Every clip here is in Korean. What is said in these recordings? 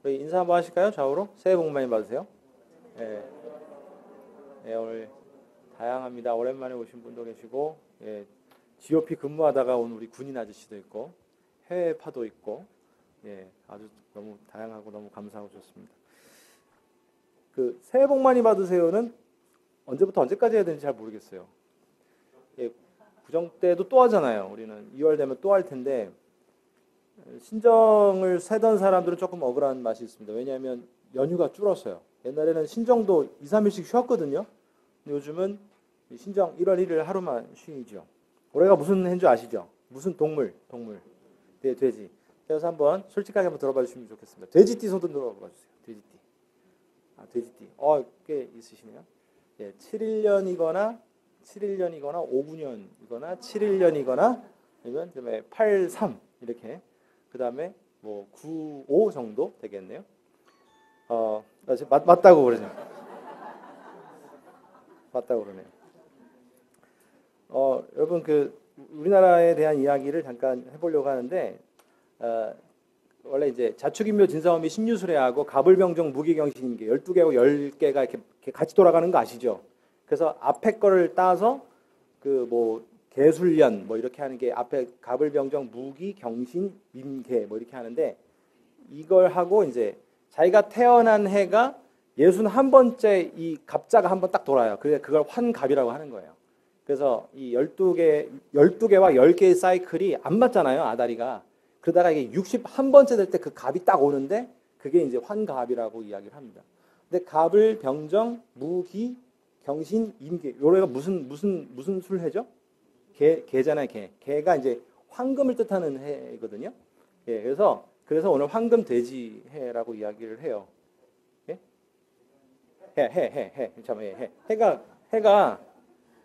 우리 인사 한번 하실까요? 좌우로. 새해 복 많이 받으세요. 예, 예, 오늘 다양합니다. 오랜만에 오신 분도 계시고, 예, GOP 근무하다가 온 우리 군인 아저씨도 있고, 해외파도 있고, 예, 아주 너무 다양하고 너무 감사하고 좋습니다. 그 새해 복 많이 받으세요는 언제부터 언제까지 해야 되는지 잘 모르겠어요. 예, 구정 때도 또 하잖아요. 우리는 2월 되면 또 할 텐데 신정을 세던 사람들은 조금 억울한 맛이 있습니다. 왜냐하면 연휴가 줄었어요. 옛날에는 신정도 2, 3일씩 쉬었거든요. 근데 요즘은 신정 1월 1일 하루만 쉬죠. 올해가 무슨 해인 줄 아시죠? 무슨 동물. 네, 돼지. 그래서 한번 솔직하게 한번 들어봐 주시면 좋겠습니다. 돼지띠 손 들어봐 주세요. 돼지띠. 아, 돼지띠. 꽤 있으시네요. 예, 7일년이거나 5구년이거나 7일년이거나 아니면 그다음에 83 이렇게 그다음에 뭐 95 정도 되겠네요. 맞다고 그러죠. 맞다고 그러네요. 여러분 그 우리나라에 대한 이야기를 잠깐 해보려고 하는데 원래 이제 자축인묘 진사오미 신유술회하고 가불병정 무기경신임계 12개하고 10개가 이렇게 같이 돌아가는 거 아시죠? 그래서 앞에 거를 따서 그 뭐 개술년 뭐 이렇게 하는 게 앞에 가불병정 무기경신 임계 뭐 이렇게 하는데 이걸 하고 이제 자기가 태어난 해가 61번째 이 갑자가 한번 딱 돌아요. 그걸 환갑이라고 하는 거예요. 그래서 이 12개와 10개의 사이클이 안 맞잖아요. 아다리가. 그러다가 이게 61번째 될 때 그 갑이 딱 오는데 그게 이제 환갑이라고 이야기를 합니다. 근데 갑을 병정, 무기, 경신, 임계 요래가 무슨 술해죠? 개잖아요. 개가 이제 황금을 뜻하는 해거든요. 예, 그래서 오늘 황금 돼지 해라고 이야기를 해요. 예? 잠깐만, 해가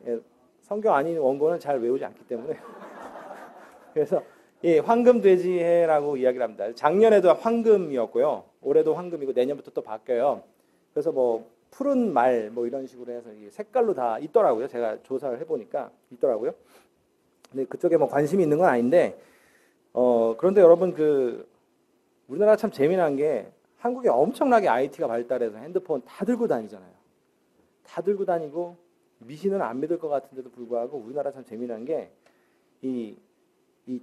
예, 성경 아닌 원고는 잘 외우지 않기 때문에 그래서 예, 황금 돼지 해라고 이야기를 합니다. 작년에도 황금이었고요. 올해도 황금이고 내년부터 또 바뀌어요. 그래서 뭐 푸른 말 뭐 이런 식으로 해서 색깔로 다 있더라고요. 제가 조사를 해보니까 있더라고요. 근데 그쪽에 뭐 관심이 있는 건 아닌데 그런데 여러분 그 우리나라가 참 재미난 게 한국에 엄청나게 IT가 발달해서 핸드폰 다 들고 다니잖아요. 다 들고 다니고 미신은 안 믿을 것 같은데도 불구하고 우리나라 참 재미난 게 이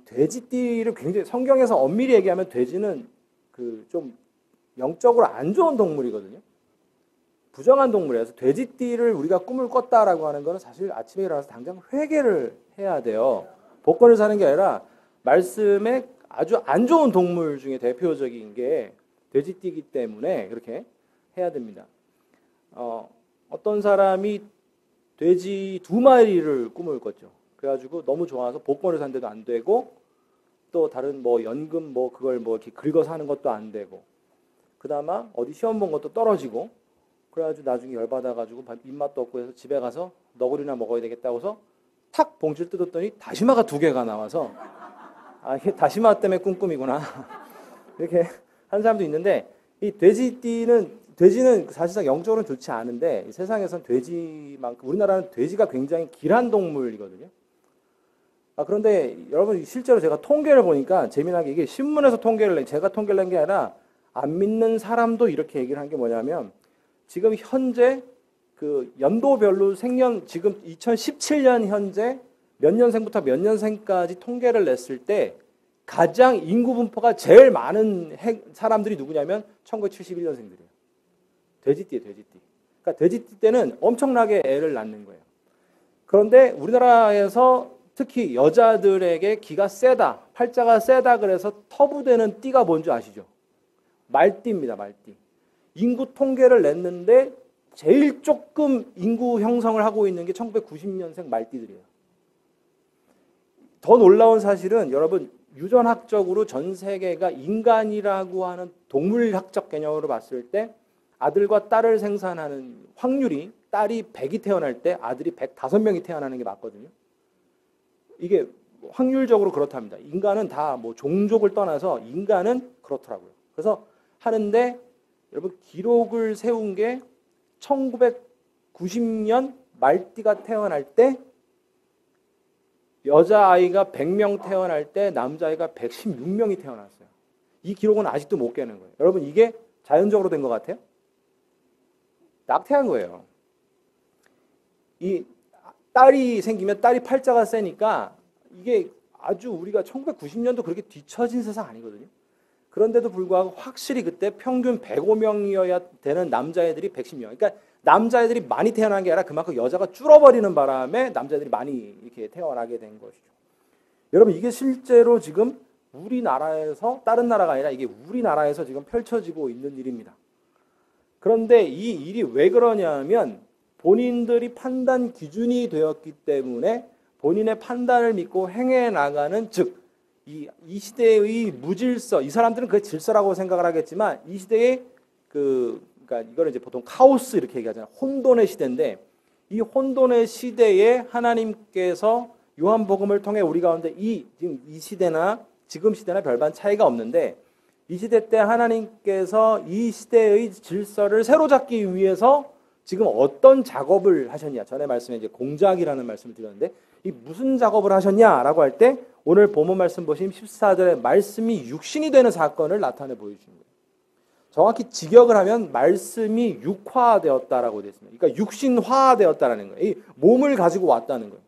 돼지띠를 굉장히 성경에서 엄밀히 얘기하면 돼지는 그 좀 영적으로 안 좋은 동물이거든요. 부정한 동물이라서 돼지띠를 우리가 꿈을 꿨다라고 하는 거는 사실 아침에 일어나서 당장 회개를 해야 돼요. 복권을 사는 게 아니라 말씀에 아주 안 좋은 동물 중에 대표적인 게 돼지띠이기 때문에 그렇게 해야 됩니다. 어떤 사람이 돼지 2마리를 꿈을 꿨죠. 그래가지고 너무 좋아서 복권을 산데도 안 되고 또 다른 뭐 연금 뭐 그걸 뭐 이렇게 긁어서 하는 것도 안 되고 그나마 어디 시험 본 것도 떨어지고 그래가지고 나중에 열받아가지고 입맛도 없고 해서 집에 가서 너구리나 먹어야 되겠다고 해서 탁 봉지를 뜯었더니 다시마가 2개가 나와서 이게 다시마 때문에 꾼 꿈이구나 이렇게 하는 사람도 있는데 이 돼지는 사실상 영적으로는 좋지 않은데 세상에선 돼지만큼 우리나라는 돼지가 굉장히 길한 동물이거든요. 그런데 여러분 실제로 제가 통계를 보니까 재미나게 이게 신문에서 제가 통계를 낸 게 아니라 안 믿는 사람도 이렇게 얘기를 한 게 뭐냐면 지금 현재 그 연도별로 지금 2017년 현재 몇 년생부터 몇 년생까지 통계를 냈을 때 가장 인구 분포가 제일 많은 사람들이 누구냐면 1971년생들이에요. 돼지띠예요, 돼지띠. 그러니까 돼지띠 때는 엄청나게 애를 낳는 거예요. 그런데 우리나라에서 특히 여자들에게 기가 세다, 팔자가 세다 그래서 터부되는 띠가 뭔지 아시죠? 말띠입니다, 말띠. 인구 통계를 냈는데 제일 조금 인구 형성을 하고 있는 게 1990년생 말띠들이에요. 더 놀라운 사실은 여러분 유전학적으로 전 세계가 인간이라고 하는 동물학적 개념으로 봤을 때 아들과 딸을 생산하는 확률이 딸이 100이 태어날 때 아들이 105명이 태어나는 게 맞거든요. 이게 확률적으로 그렇답니다. 인간은 다 뭐 종족을 떠나서 인간은 그렇더라고요. 그래서 하는데 여러분 기록을 세운 게 1990년 말띠가 태어날 때 여자아이가 100명 태어날 때 남자아이가 116명이 태어났어요. 이 기록은 아직도 못 깨는 거예요. 여러분 이게 자연적으로 된 것 같아요? 낙태한 거예요. 이 딸이 생기면 딸이 팔자가 세니까 이게 아주 우리가 1990년도 그렇게 뒤처진 세상 아니거든요. 그런데도 불구하고 확실히 그때 평균 105명이어야 되는 남자애들이 110명. 그러니까 남자애들이 많이 태어난 게 아니라 그만큼 여자가 줄어버리는 바람에 남자애들이 많이 이렇게 태어나게 된 것이죠. 여러분 이게 실제로 지금 우리나라에서 다른 나라가 아니라 이게 우리나라에서 지금 펼쳐지고 있는 일입니다. 그런데 이 일이 왜 그러냐면 본인들이 판단 기준이 되었기 때문에 본인의 판단을 믿고 행해 나가는 즉 이 시대의 무질서, 이 사람들은 그 질서라고 생각을 하겠지만 이 시대의 그러니까 이거를 이제 보통 카오스 이렇게 얘기하잖아요. 혼돈의 시대인데 이 혼돈의 시대에 하나님께서 요한복음을 통해 우리 가운데 지금 이 시대나 지금 시대나 별반 차이가 없는데 이 시대 때 하나님께서 이 시대의 질서를 새로잡기 위해서 지금 어떤 작업을 하셨냐. 전에 말씀에 이제 공작이라는 말씀을 드렸는데 이 무슨 작업을 하셨냐라고 할 때 오늘 본문 말씀 보시면 14절에 말씀이 육신이 되는 사건을 나타내 보여주신 거예요. 정확히 직역을 하면 말씀이 육화되었다라고 되어 있습니다. 그러니까 육신화되었다라는 거예요. 이 몸을 가지고 왔다는 거예요.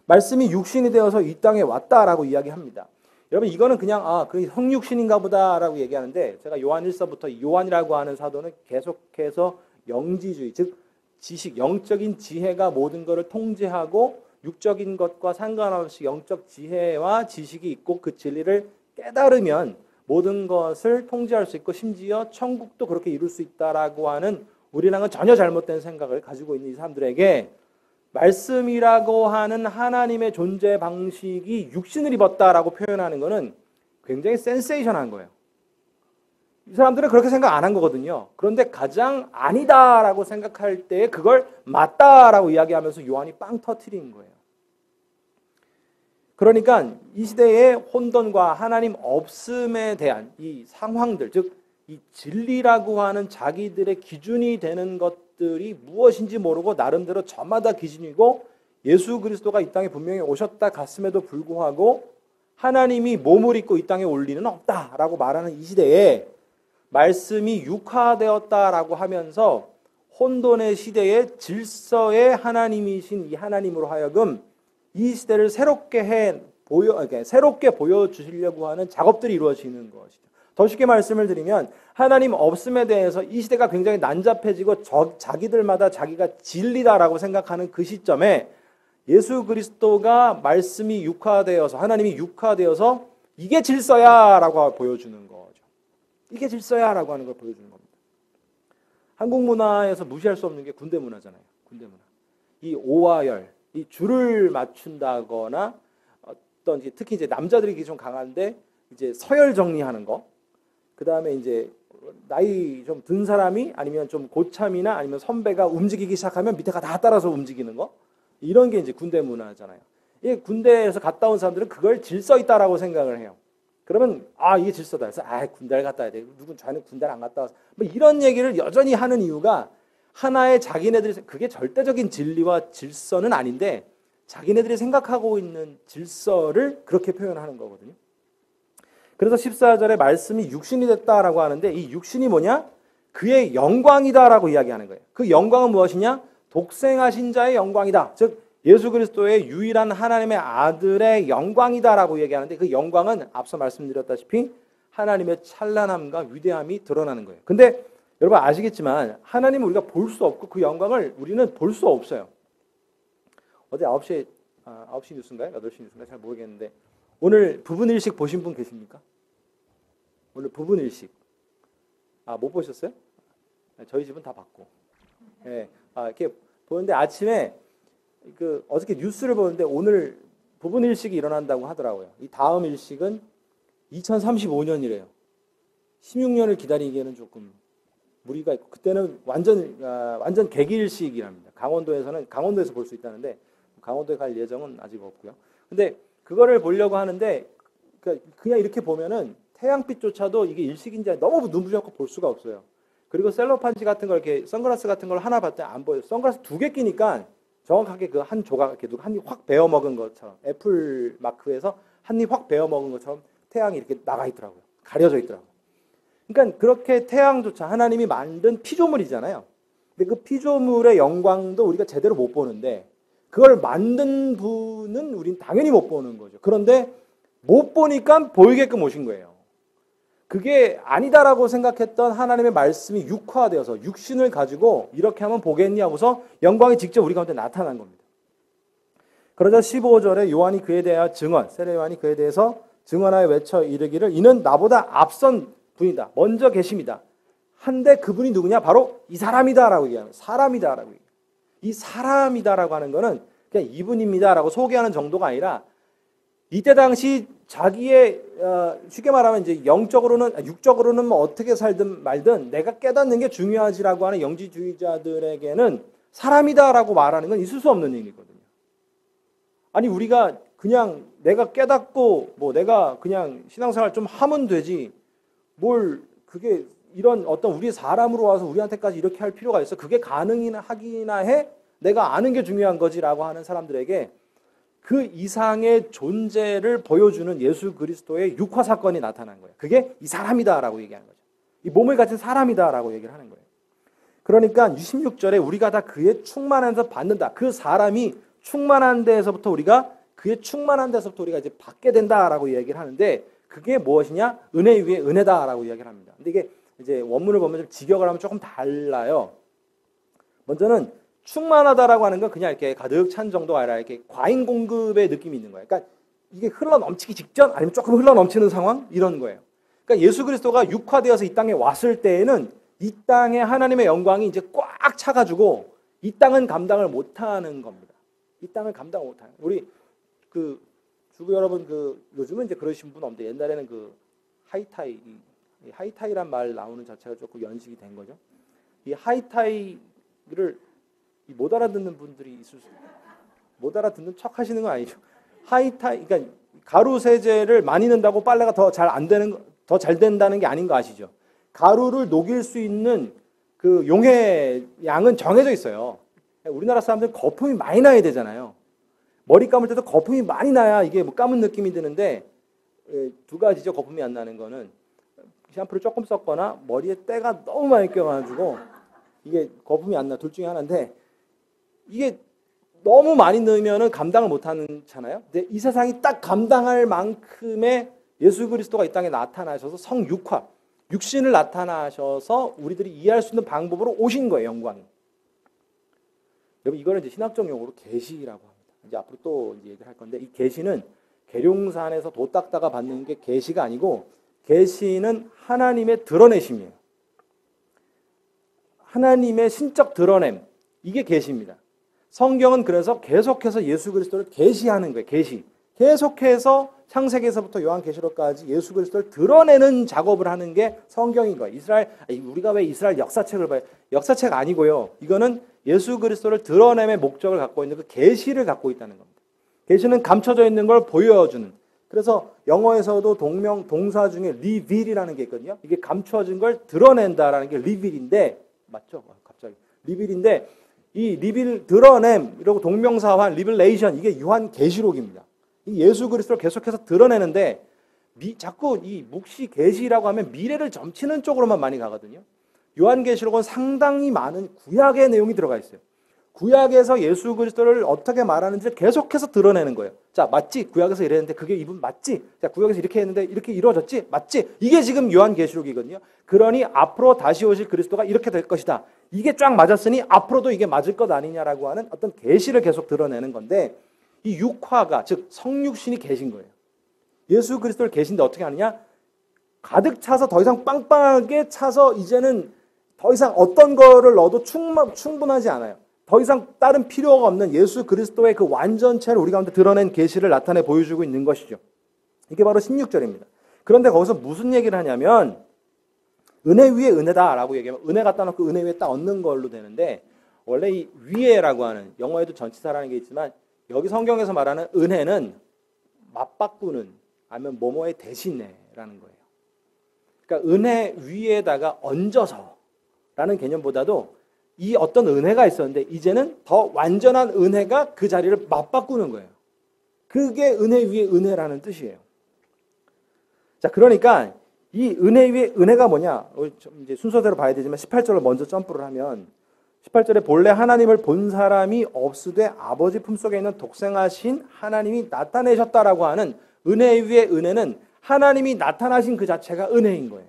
말씀이 육신이 되어서 이 땅에 왔다라고 이야기합니다. 여러분 이거는 그냥 그 성육신인가 보다라고 얘기하는데 제가 요한 1서부터 요한이라고 하는 사도는 계속해서 영지주의 즉 지식, 영적인 지혜가 모든 것을 통제하고 육적인 것과 상관없이 영적 지혜와 지식이 있고 그 진리를 깨달으면 모든 것을 통제할 수 있고 심지어 천국도 그렇게 이룰 수 있다라고 하는 우리랑은 전혀 잘못된 생각을 가지고 있는 이 사람들에게 말씀이라고 하는 하나님의 존재 방식이 육신을 입었다라고 표현하는 것은 굉장히 센세이션한 거예요. 이 사람들은 그렇게 생각 안 한 거거든요. 그런데 가장 아니다라고 생각할 때 그걸 맞다라고 이야기하면서 요한이 빵 터트린 거예요. 그러니까 이 시대의 혼돈과 하나님 없음에 대한 이 상황들, 즉 이 진리라고 하는 자기들의 기준이 되는 것들이 무엇인지 모르고 나름대로 저마다 기준이고 예수 그리스도가 이 땅에 분명히 오셨다 갔음에도 불구하고 하나님이 몸을 입고 이 땅에 올 리는 없다라고 말하는 이 시대에 말씀이 육화되었다라고 하면서 혼돈의 시대의 질서의 하나님이신 이 하나님으로 하여금 이 시대를 새롭게 보여주시려고 하는 작업들이 이루어지는 것이죠. 더 쉽게 말씀을 드리면 하나님 없음에 대해서 이 시대가 굉장히 난잡해지고 자기들마다 자기가 진리다라고 생각하는 그 시점에 예수 그리스도가 말씀이 육화되어서 하나님이 육화되어서 이게 질서야라고 보여주는 거죠. 이게 질서야라고 하는 걸 보여주는 겁니다. 한국 문화에서 무시할 수 없는 게 군대 문화잖아요. 군대 문화. 이 오와 열 이 줄을 맞춘다거나 어떤 특히 이제 남자들이 좀 강한데 이제 서열 정리하는 거, 그 다음에 이제 나이 좀 든 사람이 아니면 좀 고참이나 아니면 선배가 움직이기 시작하면 밑에가 다 따라서 움직이는 거, 이런 게 이제 군대 문화잖아요. 이 군대에서 갔다 온 사람들은 그걸 질서 있다라고 생각을 해요. 그러면 이게 질서다. 그래서 군대를 갔다 와야 돼. 누군 자는 군대를 안 갔다 와서 뭐 이런 얘기를 여전히 하는 이유가 하나의 자기네들이 그게 절대적인 진리와 질서는 아닌데 자기네들이 생각하고 있는 질서를 그렇게 표현하는 거거든요. 그래서 14절에 말씀이 육신이 됐다라고 하는데 이 육신이 뭐냐? 그의 영광이다라고 이야기하는 거예요. 그 영광은 무엇이냐? 독생하신 자의 영광이다. 즉 예수 그리스도의 유일한 하나님의 아들의 영광이다라고 얘기하는데 그 영광은 앞서 말씀드렸다시피 하나님의 찬란함과 위대함이 드러나는 거예요. 근데 여러분 아시겠지만 하나님은 우리가 볼 수 없고 그 영광을 우리는 볼 수 없어요. 어제 9시 뉴스인가요? 8시 뉴스인가요? 잘 모르겠는데 오늘 부분일식 보신 분 계십니까? 오늘 부분일식. 못 보셨어요? 저희 집은 다 봤고. 네, 이렇게 보는데 아침에 어저께 뉴스를 보는데 오늘 부분일식이 일어난다고 하더라고요. 이 다음 일식은 2035년이래요. 16년을 기다리기에는 조금 무리가 있고 그때는 완전 개기일식이랍니다. 강원도에서 볼 수 있다는데 강원도에 갈 예정은 아직 없고요. 근데 그거를 보려고 하는데 그냥 이렇게 보면은 태양빛조차도 이게 일식인지 너무 눈부셔서 볼 수가 없어요. 그리고 셀로판지 같은 걸 이렇게 선글라스 같은 걸 하나 봤더니 안 보여요. 선글라스 2개 끼니까 정확하게 그 한 조각 이렇게 누가 한 입 확 베어 먹은 것처럼 애플 마크에서 한 입 확 베어 먹은 것처럼 태양이 이렇게 나가 있더라고요. 가려져 있더라고요. 그러니까 그렇게 태양조차 하나님이 만든 피조물이잖아요. 근데 그 피조물의 영광도 우리가 제대로 못 보는데 그걸 만든 분은 우린 당연히 못 보는 거죠. 그런데 못 보니까 보이게끔 오신 거예요. 그게 아니다라고 생각했던 하나님의 말씀이 육화되어서 육신을 가지고 이렇게 하면 보겠니 하고서 영광이 직접 우리 가운데 나타난 겁니다. 그러자 15절에 요한이 그에 대하여 세례 요한이 그에 대해서 증언하여 외쳐 이르기를 이는 나보다 앞선 분이다. 먼저 계십니다. 한데 그분이 누구냐? 바로 이 사람이다라고 얘기하는 사람이다라고 얘기해요. 이 사람이다라고 하는 거는 그냥 이분입니다라고 소개하는 정도가 아니라 이때 당시 자기의 쉽게 말하면 이제 육적으로는 뭐 어떻게 살든 말든 내가 깨닫는 게 중요하지라고 하는 영지주의자들에게는 사람이다라고 말하는 건 있을 수 없는 일이거든요. 아니 우리가 그냥 내가 깨닫고 뭐 내가 그냥 신앙생활 좀 하면 되지 뭘 그게 이런 어떤 우리 사람으로 와서 우리한테까지 이렇게 할 필요가 있어? 그게 가능이나 하기나 해? 내가 아는 게 중요한 거지라고 하는 사람들에게 그 이상의 존재를 보여주는 예수 그리스도의 육화 사건이 나타난 거예요. 그게 이 사람이다라고 얘기하는 거죠. 이 몸을 가진 사람이다라고 얘기를 하는 거예요. 그러니까 16절에 우리가 다 그의 충만한 데서 받는다. 그 사람이 충만한 데에서부터 우리가 그의 충만한 데서부터 우리가 이제 받게 된다라고 얘기를 하는데 그게 무엇이냐? 은혜 위에 은혜다라고 이야기를 합니다. 근데 이게 이제 원문을 보면 좀 직역을 하면 조금 달라요. 먼저는 충만하다라고 하는 건 그냥 이렇게 가득 찬 정도가 아니라 이렇게 과잉 공급의 느낌이 있는 거예요. 그러니까 이게 흘러 넘치기 직전 아니면 조금 흘러 넘치는 상황 이런 거예요. 그러니까 예수 그리스도가 육화되어서 이 땅에 왔을 때에는 이 땅에 하나님의 영광이 이제 꽉 차가지고 이 땅은 감당을 못하는 겁니다. 이 땅을 감당 못하는. 우리 그 주부 여러분 요즘은 이제 그러신 분 없는데 옛날에는 그 하이타이란 말 나오는 자체가 조금 연식이 된 거죠. 이 하이타이를 못 알아듣는 분들이 있을 수 못 알아듣는 척 하시는 건 아니죠. 하이타이 그러니까 가루 세제를 많이 넣는다고 빨래가 더 잘 된다는 게 아닌 거 아시죠? 가루를 녹일 수 있는 그 용의 양은 정해져 있어요. 우리나라 사람들 거품이 많이 나야 되잖아요. 머리 감을 때도 거품이 많이 나야 이게 뭐 감은 느낌이 드는데 두 가지죠. 거품이 안 나는 거는 샴푸를 조금 썼거나 머리에 때가 너무 많이 껴가지고 이게 거품이 안 나. 둘 중에 하나인데 이게 너무 많이 넣으면은 감당을 못 하잖아요. 근데 이 세상이 딱 감당할 만큼의 예수 그리스도가 이 땅에 나타나셔서 성육화, 육신을 나타나셔서 우리들이 이해할 수 있는 방법으로 오신 거예요, 영광이. 여러분 이거는 이제 신학적 용어로 계시라고 합니다. 이제 앞으로 또 이제 얘기를 할 건데 이 계시는 계룡산에서 도 닦다가 받는 게 계시가 아니고 계시는 하나님의 드러내심이에요. 하나님의 신적 드러냄. 이게 계시입니다. 성경은 그래서 계속해서 예수 그리스도를 계시하는 거예요. 계시. 계속해서 창세기에서부터 요한계시록까지 예수 그리스도를 드러내는 작업을 하는 게 성경인 거예요. 우리가 왜 이스라엘 역사책을 봐요? 역사책 아니고요. 이거는 예수 그리스도를 드러냄의 목적을 갖고 있는 그 계시를 갖고 있다는 겁니다. 계시는 감춰져 있는 걸 보여주는. 그래서 영어에서도 동사 중에 리빌이라는 게 있거든요. 이게 감춰진 걸 드러낸다라는 게 리빌인데 맞죠? 갑자기 리빌인데 이 리빌 드러냄 이러고 동명사화 리빌레이션 이게 요한계시록입니다. 이 예수 그리스도를 계속해서 드러내는데 자꾸 이 묵시 계시라고 하면 미래를 점치는 쪽으로만 많이 가거든요. 요한계시록은 상당히 많은 구약의 내용이 들어가 있어요. 구약에서 예수 그리스도를 어떻게 말하는지를 계속해서 드러내는 거예요. 자, 맞지? 구약에서 이랬는데 그게 이분 맞지? 자, 구약에서 이렇게 했는데 이렇게 이루어졌지? 맞지? 이게 지금 요한계시록이거든요. 그러니 앞으로 다시 오실 그리스도가 이렇게 될 것이다. 이게 쫙 맞았으니 앞으로도 이게 맞을 것 아니냐라고 하는 어떤 계시를 계속 드러내는 건데 이 육화가 즉 성육신이 계신 거예요. 예수 그리스도를 계신데 어떻게 하느냐? 가득 차서 더 이상 빵빵하게 차서 이제는 더 이상 어떤 거를 넣어도 충분하지 않아요. 더 이상 다른 필요가 없는 예수 그리스도의 그 완전체를 우리 가운데 드러낸 계시를 나타내 보여주고 있는 것이죠. 이게 바로 16절입니다. 그런데 거기서 무슨 얘기를 하냐면 은혜 위에 은혜다라고 얘기하면 은혜 갖다 놓고 은혜 위에 딱 얻는 걸로 되는데 원래 이 위에라고 하는 영어에도 전치사라는 게 있지만 여기 성경에서 말하는 은혜는 맞바꾸는 아니면 뭐뭐의 대신에라는 거예요. 그러니까 은혜 위에다가 얹어서라는 개념보다도 이 어떤 은혜가 있었는데 이제는 더 완전한 은혜가 그 자리를 맞바꾸는 거예요. 그게 은혜 위에 은혜라는 뜻이에요. 자, 그러니까 이 은혜 위에 은혜가 뭐냐? 이제 순서대로 봐야 되지만 18절을 먼저 점프를 하면 18절에 본래 하나님을 본 사람이 없으되 아버지 품속에 있는 독생하신 하나님이 나타내셨다라고 하는 은혜 위에 은혜는 하나님이 나타나신 그 자체가 은혜인 거예요.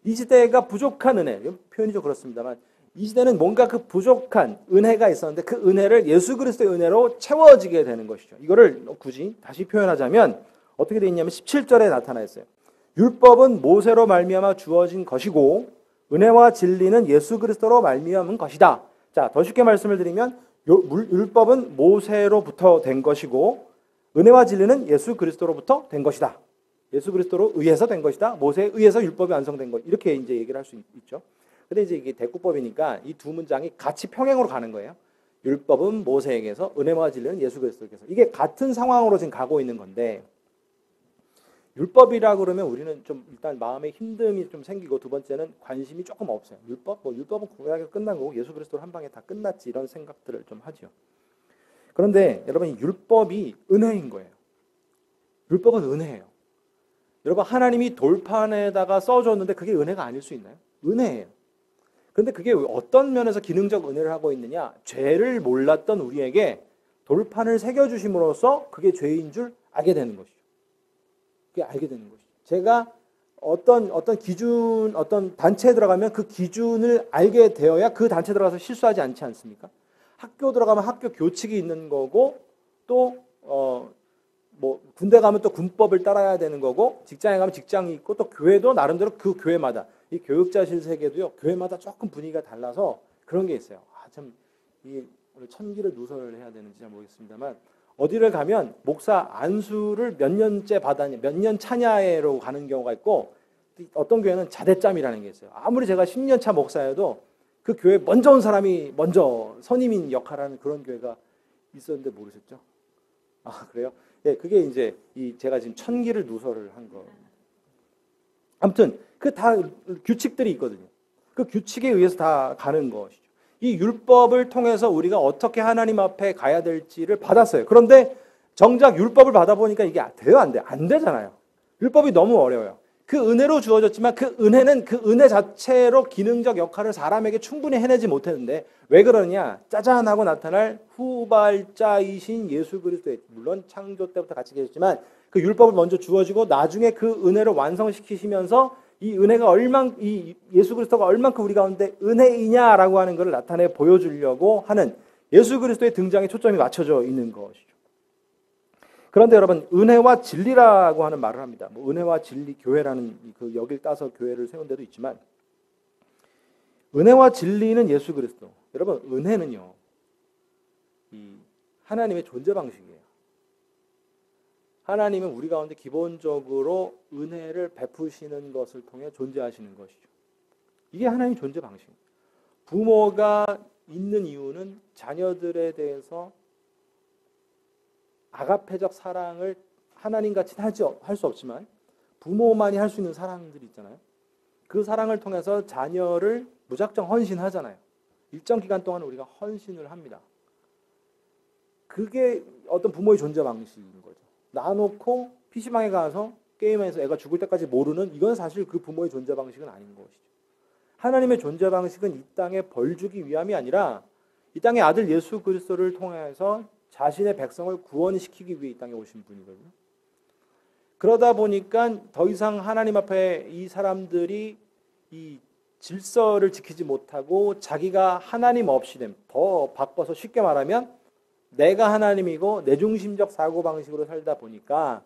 이 시대가 부족한 은혜, 표현이 좀 그렇습니다만 이 시대는 뭔가 그 부족한 은혜가 있었는데 그 은혜를 예수 그리스도의 은혜로 채워지게 되는 것이죠. 이거를 굳이 다시 표현하자면 어떻게 되어 있냐면 17절에 나타나 있어요. 율법은 모세로 말미암아 주어진 것이고 은혜와 진리는 예수 그리스도로 말미암은 것이다. 자, 더 쉽게 말씀을 드리면 율법은 모세로부터 된 것이고 은혜와 진리는 예수 그리스도로부터 된 것이다. 예수 그리스도로 의해서 된 것이다. 모세에 의해서 율법이 완성된 것. 이렇게 이제 얘기를 할 수 있죠. 근데 이제 이게 대꾸법이니까 이 두 문장이 같이 평행으로 가는 거예요. 율법은 모세에게서 은혜와 진리는 예수 그리스도께서. 이게 같은 상황으로 지금 가고 있는 건데 율법이라 그러면 우리는 좀 일단 마음에 힘듦이 좀 생기고 두 번째는 관심이 조금 없어요. 율법은 구약에 끝난 거고 예수 그리스도로 한 방에 다 끝났지 이런 생각들을 좀 하죠. 그런데 여러분 율법이 은혜인 거예요. 율법은 은혜예요. 여러분 하나님이 돌판에다가 써줬는데 그게 은혜가 아닐 수 있나요? 은혜예요. 그런데 그게 어떤 면에서 기능적 은혜를 하고 있느냐? 죄를 몰랐던 우리에게 돌판을 새겨주심으로써 그게 죄인 줄 알게 되는 것이죠. 그게 알게 되는 것이죠. 제가 어떤 기준, 어떤 단체에 들어가면 그 기준을 알게 되어야 그 단체에 들어가서 실수하지 않지 않습니까? 학교 들어가면 학교 교칙이 있는 거고 또 뭐 군대 가면 또 군법을 따라야 되는 거고 직장에 가면 직장이 있고 또 교회도 나름대로 그 교회마다 이 교육자실 세계도요 교회마다 조금 분위기가 달라서 그런 게 있어요. 참 이 오늘 천기를 누설을 해야 되는지 잘 모르겠습니다만 어디를 가면 목사 안수를 몇 년째 받았냐 몇 년 차냐로 가는 경우가 있고 어떤 교회는 자대짬이라는 게 있어요. 아무리 제가 10년 차 목사여도 그 교회 먼저 온 사람이 먼저 선임인 역할하는 그런 교회가 있었는데 모르셨죠? 아 그래요? 네, 그게 이제 제가 지금 천기를 누설을 한 거. 아무튼 그 다 규칙들이 있거든요. 그 규칙에 의해서 다 가는 것이죠. 이 율법을 통해서 우리가 어떻게 하나님 앞에 가야 될지를 받았어요. 그런데 정작 율법을 받아보니까 이게 돼요, 안 돼요? 안 되잖아요. 율법이 너무 어려워요. 그 은혜로 주어졌지만 그 은혜는 그 은혜 자체로 기능적 역할을 사람에게 충분히 해내지 못했는데 왜 그러냐? 짜잔하고 나타날 후발자이신 예수 그리스도의 물론 창조 때부터 같이 계셨지만 그 율법을 먼저 주어지고 나중에 그 은혜를 완성시키시면서 이 은혜가 이 예수 그리스도가 얼만큼 우리 가운데 은혜이냐라고 하는 것을 나타내 보여주려고 하는 예수 그리스도의 등장에 초점이 맞춰져 있는 것이죠. 그런데 여러분 은혜와 진리라고 하는 말을 합니다. 뭐 은혜와 진리 교회라는 그 여길 따서 교회를 세운 데도 있지만 은혜와 진리는 예수 그리스도. 여러분 은혜는요 이 하나님의 존재 방식이에요. 하나님은 우리 가운데 기본적으로 은혜를 베푸시는 것을 통해 존재하시는 것이죠. 이게 하나님의 존재 방식입니다. 부모가 있는 이유는 자녀들에 대해서 아가페적 사랑을 하나님같이 할 수 없지만 부모만이 할 수 있는 사랑들이 있잖아요. 그 사랑을 통해서 자녀를 무작정 헌신하잖아요. 일정 기간 동안 우리가 헌신을 합니다. 그게 어떤 부모의 존재 방식인 거죠. 놔놓고 PC방에 가서 게임에서 애가 죽을 때까지 모르는 이건 사실 그 부모의 존재 방식은 아닌 것이죠. 하나님의 존재 방식은 이 땅에 벌 주기 위함이 아니라 이 땅의 아들 예수 그리스도를 통해서 자신의 백성을 구원시키기 위해 이 땅에 오신 분이거든요. 그러다 보니까 더 이상 하나님 앞에 이 사람들이 이 질서를 지키지 못하고 자기가 하나님 없이 됨, 더 바꿔서 쉽게 말하면 내가 하나님이고 내 중심적 사고방식으로 살다 보니까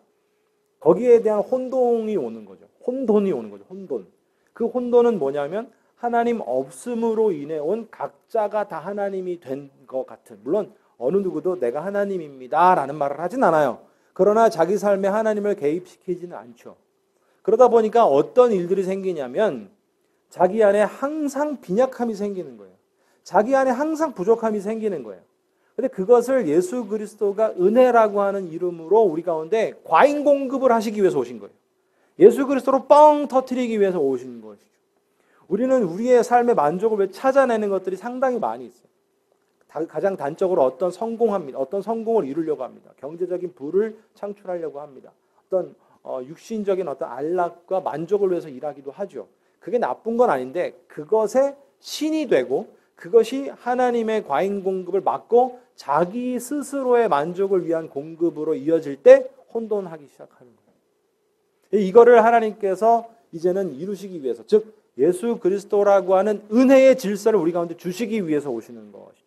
거기에 대한 혼동이 오는 거죠. 혼돈이 오는 거죠. 혼돈. 그 혼돈은 뭐냐면 하나님 없음으로 인해 온 각자가 다 하나님이 된 것 같은, 물론 어느 누구도 내가 하나님입니다 라는 말을 하진 않아요. 그러나 자기 삶에 하나님을 개입시키지는 않죠. 그러다 보니까 어떤 일들이 생기냐면 자기 안에 항상 빈약함이 생기는 거예요. 자기 안에 항상 부족함이 생기는 거예요. 근데 그것을 예수 그리스도가 은혜라고 하는 이름으로 우리 가운데 과잉 공급을 하시기 위해서 오신 거예요. 예수 그리스도로 뻥 터뜨리기 위해서 오신 것이죠. 우리는 우리의 삶의 만족을 찾아내는 것들이 상당히 많이 있어요. 가장 단적으로 어떤 성공을 이루려고 합니다. 경제적인 부를 창출하려고 합니다. 어떤 육신적인 어떤 안락과 만족을 위해서 일하기도 하죠. 그게 나쁜 건 아닌데 그것에 신이 되고 그것이 하나님의 과잉 공급을 막고 자기 스스로의 만족을 위한 공급으로 이어질 때 혼돈하기 시작하는 거예요. 이거를 하나님께서 이제는 이루시기 위해서, 즉 예수 그리스도라고 하는 은혜의 질서를 우리 가운데 주시기 위해서 오시는 것이죠.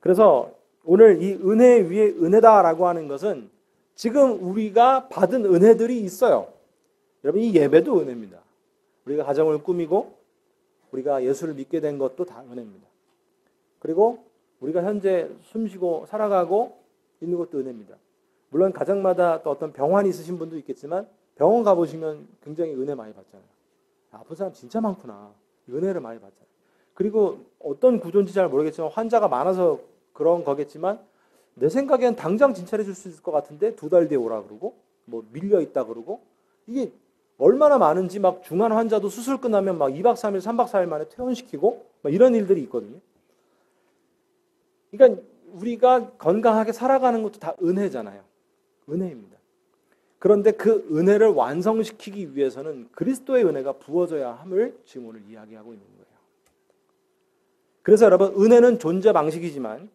그래서 오늘 이 은혜 위에 은혜다라고 하는 것은 지금 우리가 받은 은혜들이 있어요. 여러분, 이 예배도 은혜입니다. 우리가 가정을 꾸미고 우리가 예수를 믿게 된 것도 다 은혜입니다. 그리고 우리가 현재 숨쉬고 살아가고 있는 것도 은혜입니다. 물론 가정마다 또 어떤 병환이 있으신 분도 있겠지만 병원 가보시면 굉장히 은혜 많이 받잖아요. 아픈 사람 진짜 많구나. 은혜를 많이 받잖아요. 그리고 어떤 구조인지 잘 모르겠지만 환자가 많아서 그런 거겠지만 내 생각엔 당장 진찰해 줄 수 있을 것 같은데 2달 뒤에 오라 그러고 뭐 밀려 있다 그러고 이게 얼마나 많은지 막 중환 환자도 수술 끝나면 막 2박 3일, 3박 4일 만에 퇴원시키고 막 이런 일들이 있거든요. 그러니까 우리가 건강하게 살아가는 것도 다 은혜잖아요. 은혜입니다. 그런데 그 은혜를 완성시키기 위해서는 그리스도의 은혜가 부어져야 함을 지금 오늘 이야기하고 있는 거예요. 그래서 여러분, 은혜는 존재 방식이지만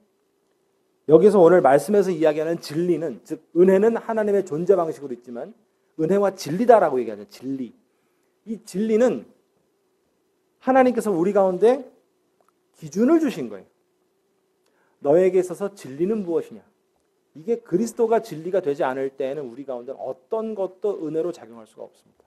여기서 오늘 말씀에서 이야기하는 진리는, 즉 은혜는 하나님의 존재 방식으로 있지만 은혜와 진리다라고 얘기하죠. 진리. 이 진리는 하나님께서 우리 가운데 기준을 주신 거예요. 너에게 있어서 진리는 무엇이냐? 이게 그리스도가 진리가 되지 않을 때에는 우리 가운데 어떤 것도 은혜로 작용할 수가 없습니다.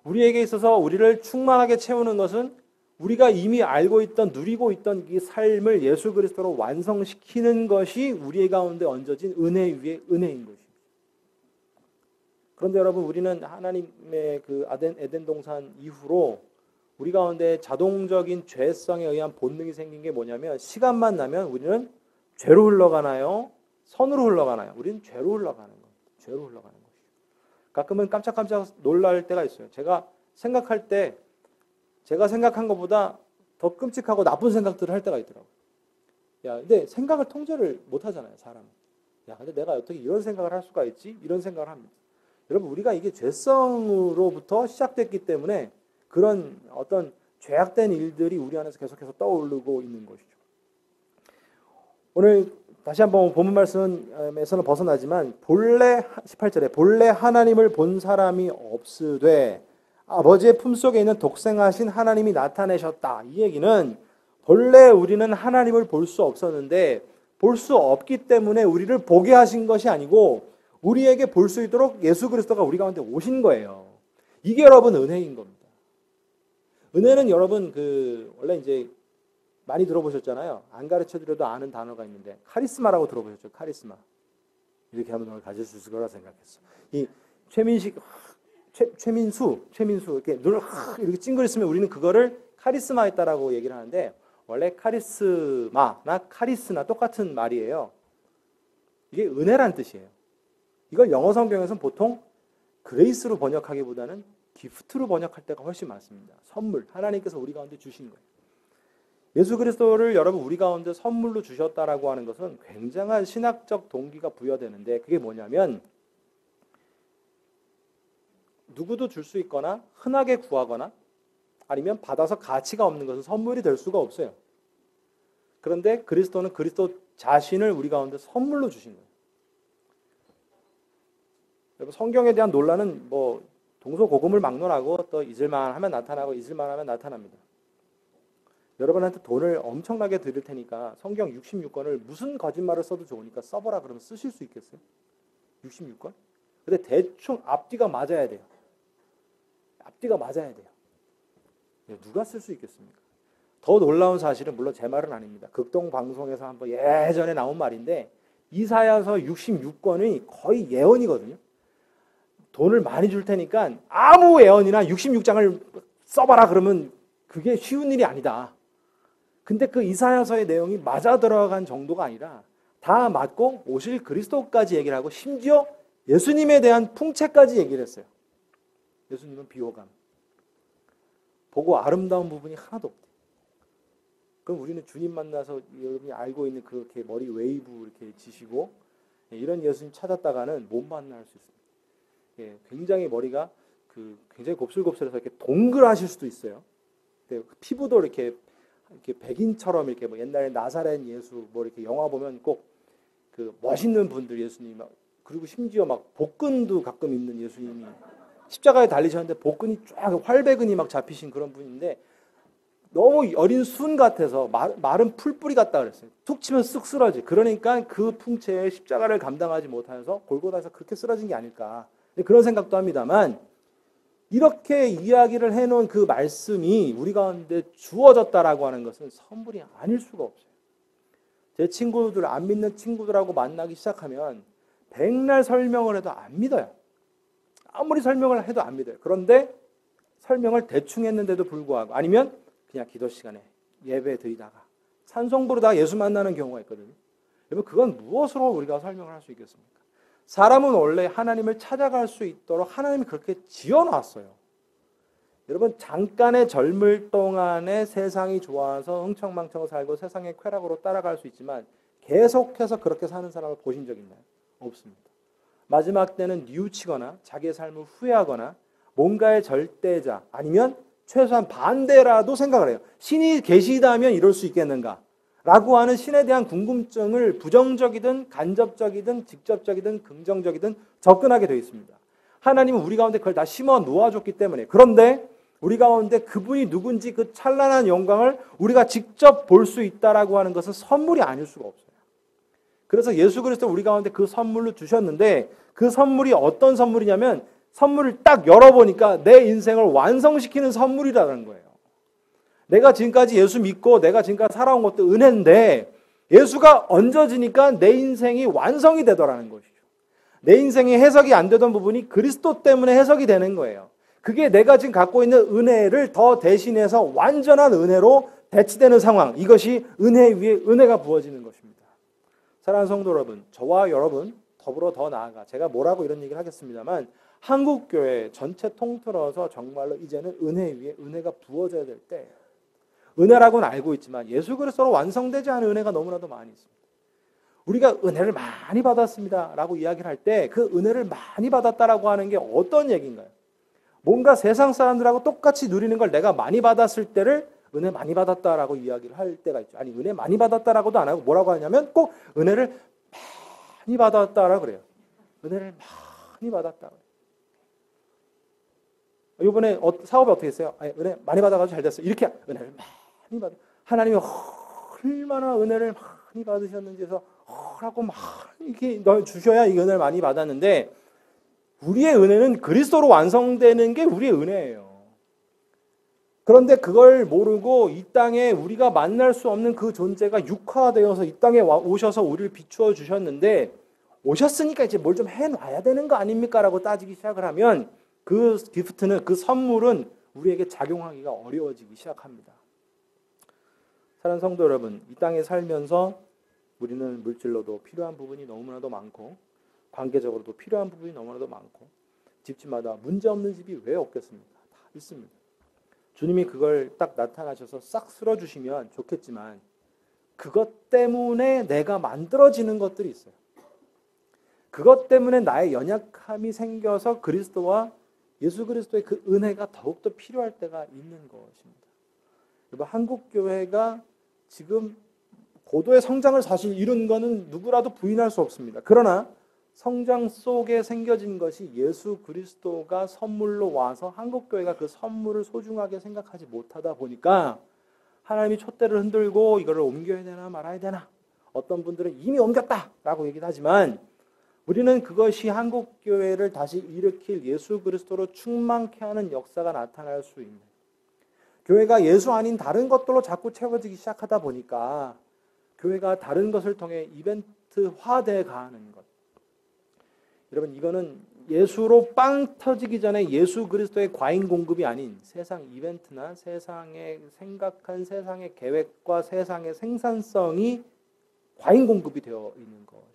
우리에게 있어서 우리를 충만하게 채우는 것은 우리가 이미 알고 있던, 누리고 있던 이 삶을 예수 그리스도로 완성시키는 것이 우리 가운데 얹어진 은혜 위에 은혜인 것입니다. 그런데 여러분, 우리는 하나님의 그 에덴 동산 이후로 우리 가운데 자동적인 죄성에 의한 본능이 생긴 게 뭐냐면 시간만 나면 우리는 죄로 흘러가나요? 선으로 흘러가나요? 우리는 죄로 흘러가는 거예요. 죄로 흘러가는 것이죠. 가끔은 깜짝깜짝 놀랄 때가 있어요. 제가 생각할 때 제가 생각한 것보다 더 끔찍하고 나쁜 생각들을 할 때가 있더라고요. 야, 근데 생각을 통제를 못 하잖아요, 사람은. 야, 근데 내가 어떻게 이런 생각을 할 수가 있지? 이런 생각을 합니다. 여러분, 우리가 이게 죄성으로부터 시작됐기 때문에 그런 어떤 죄악된 일들이 우리 안에서 계속해서 떠오르고 있는 것이죠. 오늘 다시 한번 본문 말씀에서는 벗어나지만 본래 18절에 본래 하나님을 본 사람이 없으되 아버지의 품속에 있는 독생하신 하나님이 나타내셨다. 이 얘기는 본래 우리는 하나님을 볼 수 없었는데 볼 수 없기 때문에 우리를 보게 하신 것이 아니고 우리에게 볼 수 있도록 예수 그리스도가 우리 가운데 오신 거예요. 이게 여러분 은혜인 겁니다. 은혜는 여러분 원래 이제 많이 들어보셨잖아요. 안 가르쳐드려도 아는 단어가 있는데 카리스마라고 들어보셨죠? 카리스마. 이렇게 하면 오늘 가질 수 있을 거라 생각했어. 이 최민수 이렇게 눈을 이렇게 찡그렸으면 우리는 그거를 카리스마했다라고 얘기를 하는데 원래 카리스마나 카리스나 똑같은 말이에요. 이게 은혜란 뜻이에요. 이걸 영어 성경에서는 보통 그레이스로 번역하기보다는 기프트로 번역할 때가 훨씬 많습니다. 선물, 하나님께서 우리 가운데 주신 거예요. 예수 그리스도를 여러분 우리 가운데 선물로 주셨다라고 하는 것은 굉장한 신학적 동기가 부여되는데 그게 뭐냐면 누구도 줄 수 있거나 흔하게 구하거나 아니면 받아서 가치가 없는 것은 선물이 될 수가 없어요. 그런데 그리스도는 그리스도 자신을 우리 가운데 선물로 주신 거예요. 여러분, 성경에 대한 논란은 뭐 동서고금을 막론하고 또 잊을만 하면 나타나고 잊을만 하면 나타납니다. 여러분한테 돈을 엄청나게 드릴 테니까 성경 66권을 무슨 거짓말을 써도 좋으니까 써보라 그러면 쓰실 수 있겠어요? 66권? 근데 대충 앞뒤가 맞아야 돼요. 앞뒤가 맞아야 돼요. 누가 쓸 수 있겠습니까? 더 놀라운 사실은 물론 제 말은 아닙니다. 극동방송에서 한번 예전에 나온 말인데 이사야서 66권이 거의 예언이거든요. 돈을 많이 줄 테니까 아무 예언이나 66장을 써봐라 그러면 그게 쉬운 일이 아니다. 근데 그 이사야서의 내용이 맞아 들어간 정도가 아니라 다 맞고 오실 그리스도까지 얘기를 하고 심지어 예수님에 대한 풍채까지 얘기를 했어요. 예수님은 비호감. 보고 아름다운 부분이 하나도 없대요. 그럼 우리는 주님 만나서 여러분이 알고 있는 그렇게 머리 웨이브 이렇게 지시고 이런 예수님 찾았다가는 못 만날 수 있습니다. 굉장히 머리가 굉장히 곱슬곱슬해서 이렇게 동글하실 수도 있어요. 피부도 이렇게 백인처럼 이렇게 뭐 옛날에 나사렛 예수 뭐 이렇게 영화 보면 꼭 멋있는 분들 예수님, 그리고 심지어 막 복근도 가끔 있는 예수님이 십자가에 달리셨는데 복근이 쫙 활배근이 막 잡히신 그런 분인데 너무 여린 순 같아서 마른 풀뿌리 같다 그랬어요. 툭 치면 쓱 쓰러지. 그러니까 그 풍채에 십자가를 감당하지 못하여서 골고다에서 그렇게 쓰러진 게 아닐까. 그런 생각도 합니다만, 이렇게 이야기를 해놓은 그 말씀이 우리 가운데 주어졌다라고 하는 것은 선물이 아닐 수가 없어요. 제 친구들, 안 믿는 친구들하고 만나기 시작하면 백날 설명을 해도 안 믿어요. 아무리 설명을 해도 안 믿어요. 그런데 설명을 대충 했는데도 불구하고, 아니면 그냥 기도 시간에 예배 드리다가 찬송 부르다가 예수 만나는 경우가 있거든요. 여러분, 그건 무엇으로 우리가 설명을 할 수 있겠습니까? 사람은 원래 하나님을 찾아갈 수 있도록 하나님이 그렇게 지어놨어요. 여러분, 잠깐의 젊을 동안에 세상이 좋아서 흥청망청 살고 세상의 쾌락으로 따라갈 수 있지만 계속해서 그렇게 사는 사람을 보신 적 있나요? 없습니다. 마지막 때는 뉘우치거나 자기의 삶을 후회하거나 뭔가의 절대자, 아니면 최소한 반대라도 생각을 해요. 신이 계시다면 이럴 수 있겠는가? 라고 하는 신에 대한 궁금증을 부정적이든 간접적이든 직접적이든 긍정적이든 접근하게 되어 있습니다. 하나님은 우리 가운데 그걸 다 심어 놓아줬기 때문에. 그런데 우리 가운데 그분이 누군지 그 찬란한 영광을 우리가 직접 볼 수 있다라고 하는 것은 선물이 아닐 수가 없어요. 그래서 예수 그리스도 우리 가운데 그 선물로 주셨는데, 그 선물이 어떤 선물이냐면 선물을 딱 열어보니까 내 인생을 완성시키는 선물이라는 거예요. 내가 지금까지 예수 믿고 내가 지금까지 살아온 것도 은혜인데 예수가 얹어지니까 내 인생이 완성이 되더라는 것이죠. 내 인생이 해석이 안 되던 부분이 그리스도 때문에 해석이 되는 거예요. 그게 내가 지금 갖고 있는 은혜를 더 대신해서 완전한 은혜로 대치되는 상황, 이것이 은혜 위에 은혜가 부어지는 것입니다. 사랑하는 성도 여러분, 저와 여러분 더불어 더 나아가, 제가 뭐라고 이런 얘기를 하겠습니다만, 한국교회 전체 통틀어서 정말로 이제는 은혜 위에 은혜가 부어져야 될 때, 은혜라고는 알고 있지만 예수 그리스도로 완성되지 않은 은혜가 너무나도 많이 있습니다. 우리가 은혜를 많이 받았습니다 라고 이야기를 할 때 그 은혜를 많이 받았다라고 하는 게 어떤 얘기인가요? 뭔가 세상 사람들하고 똑같이 누리는 걸 내가 많이 받았을 때를 은혜 많이 받았다라고 이야기를 할 때가 있죠. 아니, 은혜 많이 받았다라고도 안 하고 뭐라고 하냐면 꼭 은혜를 많이 받았다라고 그래요. 은혜를 많이 받았다. 이번에 사업이 어떻게 했어요? 아니, 은혜 많이 받아가지고 잘 됐어요. 이렇게 은혜를 많이 받아. 하나님이 얼마나 은혜를 많이 받으셨는지 해서 라고 막 이렇게 주셔야 이 은혜를 많이 받았는데, 우리의 은혜는 그리스도로 완성되는 게 우리의 은혜예요. 그런데 그걸 모르고 이 땅에 우리가 만날 수 없는 그 존재가 육화되어서 이 땅에 오셔서 우리를 비추어 주셨는데, 오셨으니까 이제 뭘 좀 해놔야 되는 거 아닙니까? 라고 따지기 시작을 하면 그 기프트는, 그 선물은 우리에게 작용하기가 어려워지기 시작합니다. 사랑하는 성도 여러분, 이 땅에 살면서 우리는 물질로도 필요한 부분이 너무나도 많고, 관계적으로도 필요한 부분이 너무나도 많고, 집집마다 문제없는 집이 왜 없겠습니까? 다 있습니다. 주님이 그걸 딱 나타나셔서 싹 쓸어주시면 좋겠지만, 그것 때문에 내가 만들어지는 것들이 있어요. 그것 때문에 나의 연약함이 생겨서 그리스도와 예수 그리스도의 그 은혜가 더욱더 필요할 때가 있는 것입니다. 여러분, 한국교회가 지금 고도의 성장을 사실 이룬 것은 누구라도 부인할 수 없습니다. 그러나 성장 속에 생겨진 것이 예수 그리스도가 선물로 와서 한국교회가 그 선물을 소중하게 생각하지 못하다 보니까 하나님이 촛대를 흔들고 이거를 옮겨야 되나 말아야 되나, 어떤 분들은 이미 옮겼다라고 얘기를 하지만, 우리는 그것이 한국교회를 다시 일으킬 예수 그리스도로 충만케 하는 역사가 나타날 수 있는, 교회가 예수 아닌 다른 것들로 자꾸 채워지기 시작하다 보니까 교회가 다른 것을 통해 이벤트화돼 가는 것. 여러분, 이거는 예수로 빵 터지기 전에 예수 그리스도의 과잉 공급이 아닌 세상 이벤트나 세상의 생각한 세상의 계획과 세상의 생산성이 과잉 공급이 되어 있는 것입니다.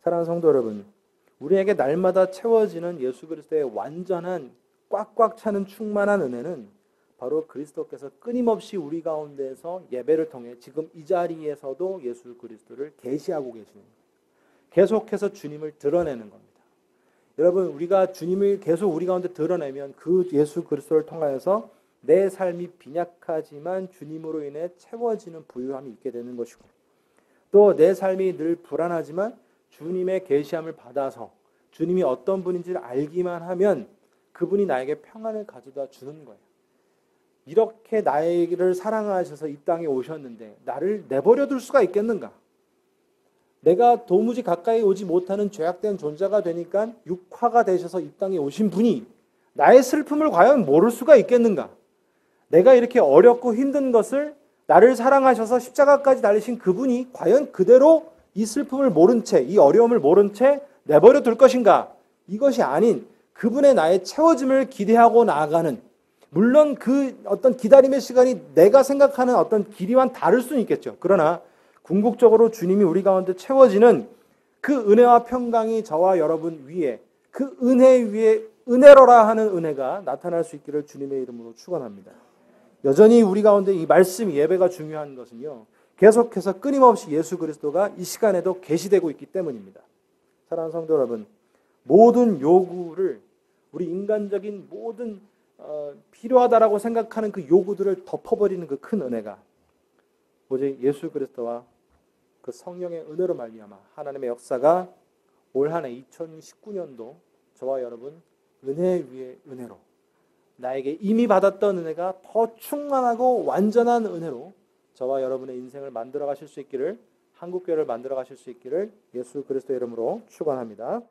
사랑하는 성도 여러분, 우리에게 날마다 채워지는 예수 그리스도의 완전한 꽉꽉 차는 충만한 은혜는 바로 그리스도께서 끊임없이 우리 가운데에서 예배를 통해 지금 이 자리에서도 예수 그리스도를 계시하고 계시는 거예요. 계속해서 주님을 드러내는 겁니다. 여러분, 우리가 주님을 계속 우리 가운데 드러내면 그 예수 그리스도를 통하여서 내 삶이 빈약하지만 주님으로 인해 채워지는 부유함이 있게 되는 것이고, 또 내 삶이 늘 불안하지만 주님의 계시함을 받아서 주님이 어떤 분인지를 알기만 하면 그분이 나에게 평안을 가져다 주는 거예요. 이렇게 나를 사랑하셔서 이 땅에 오셨는데 나를 내버려 둘 수가 있겠는가? 내가 도무지 가까이 오지 못하는 죄악된 존재가 되니까 육화가 되셔서 이 땅에 오신 분이 나의 슬픔을 과연 모를 수가 있겠는가? 내가 이렇게 어렵고 힘든 것을 나를 사랑하셔서 십자가까지 달리신 그분이 과연 그대로 이 슬픔을 모른 채, 이 어려움을 모른 채 내버려 둘 것인가? 이것이 아닌 그분의 나의 채워짐을 기대하고 나아가는, 물론 그 어떤 기다림의 시간이 내가 생각하는 어떤 길이와는 다를 수는 있겠죠. 그러나 궁극적으로 주님이 우리 가운데 채워지는 그 은혜와 평강이 저와 여러분 위에, 그 은혜 위에 은혜로라 하는 은혜가 나타날 수 있기를 주님의 이름으로 축원합니다. 여전히 우리 가운데 이 말씀 예배가 중요한 것은요, 계속해서 끊임없이 예수 그리스도가 이 시간에도 계시되고 있기 때문입니다. 사랑하는 성도 여러분, 모든 요구를, 우리 인간적인 모든 필요하다라고 생각하는 그 요구들을 덮어버리는 그 큰 은혜가 오직 예수 그리스도와 그 성령의 은혜로 말미암아 하나님의 역사가 올 한 해 2019년도 저와 여러분 은혜 위에 은혜로, 나에게 이미 받았던 은혜가 더 충만하고 완전한 은혜로 저와 여러분의 인생을 만들어 가실 수 있기를, 한국교회를 만들어 가실 수 있기를 예수 그리스도의 이름으로 축원합니다.